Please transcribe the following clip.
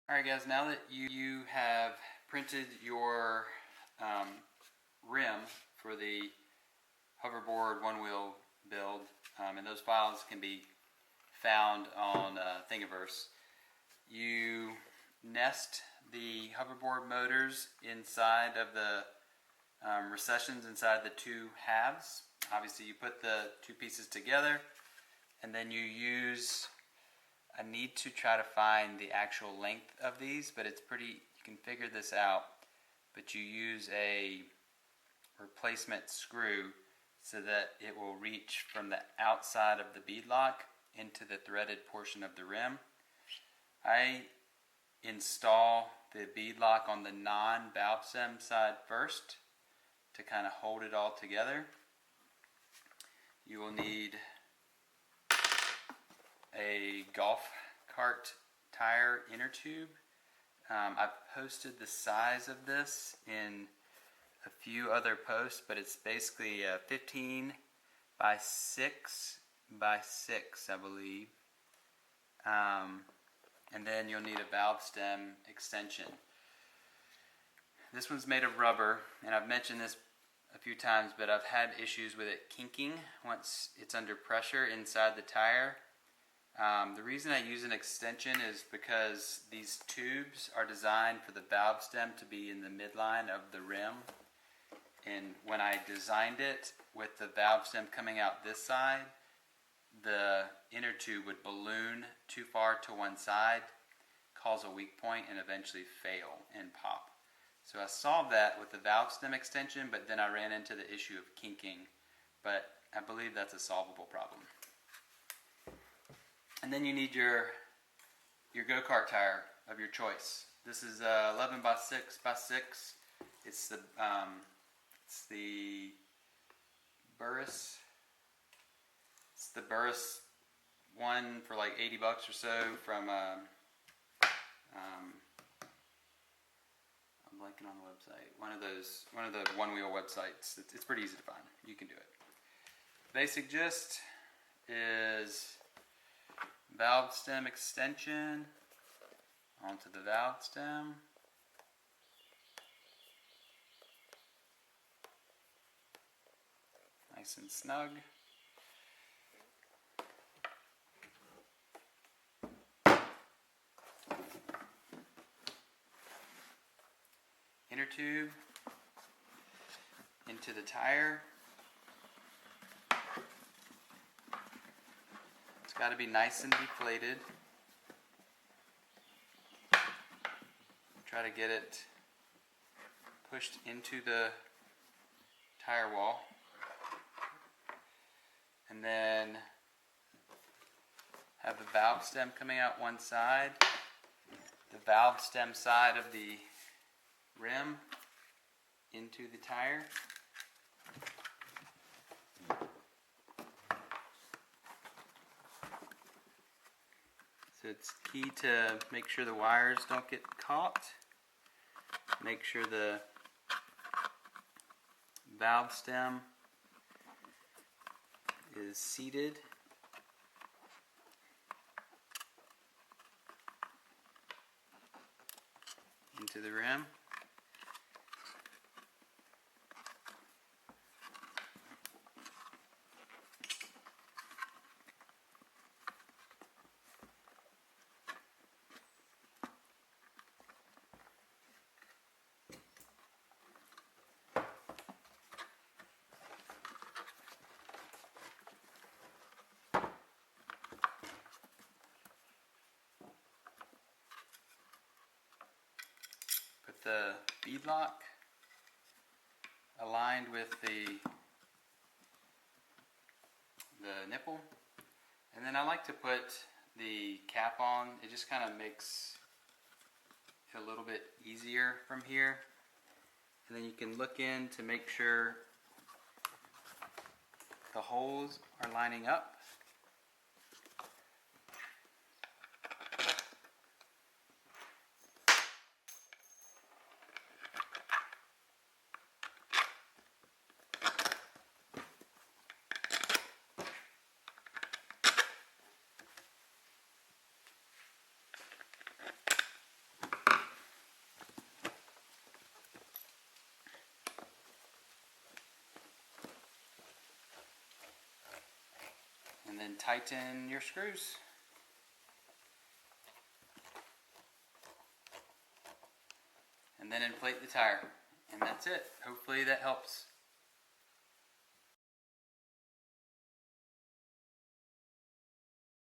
Alright guys, now that you have printed your rim for the hoverboard Onewheel build, and those files can be found on Thingiverse, you nest the hoverboard motors inside of the recessions inside the two halves. Obviously you put the two pieces together and then you use, I need to try to find the actual length of these, but it's pretty, you can figure this out, but you use a replacement screw so that it will reach from the outside of the beadlock into the threaded portion of the rim. I install the beadlock on the non-valve stem side first to kind of hold it all together. You will need a golf cart tire inner tube. I've posted the size of this in a few other posts, but it's basically 15 by 6 by 6, I believe. And then you'll need a valve stem extension. This one's made of rubber, and I've mentioned this a few times, but I've had issues with it kinking once it's under pressure inside the tire. The reason I use an extension is because these tubes are designed for the valve stem to be in the midline of the rim, and when I designed it with the valve stem coming out this side, the inner tube would balloon too far to one side, cause a weak point, and eventually fail and pop. So I solved that with the valve stem extension, but then I ran into the issue of kinking, but I believe that's a solvable problem. And then you need your go-kart tire of your choice. This is 11 by 6 by 6. It's the Burris. It's the Burris one for like $80 or so from I'm blanking on the website. One of the Onewheel websites. It's pretty easy to find. You can do it. Basic gist is valve stem extension onto the valve stem. Nice and snug. Inner tube into the tire. It's got to be nice and deflated. Try to get it pushed into the tire wall. And then have the valve stem coming out one side, the valve stem side of the rim into the tire. So it's key to make sure the wires don't get caught. Make sure the valve stem is seated. Into the rim. The beadlock aligned with the nipple, and then I like to put the cap on. It just kind of makes it a little bit easier from here, and then you can look in to make sure the holes are lining up. tighten your screws. And then inflate the tire. And that's it. Hopefully that helps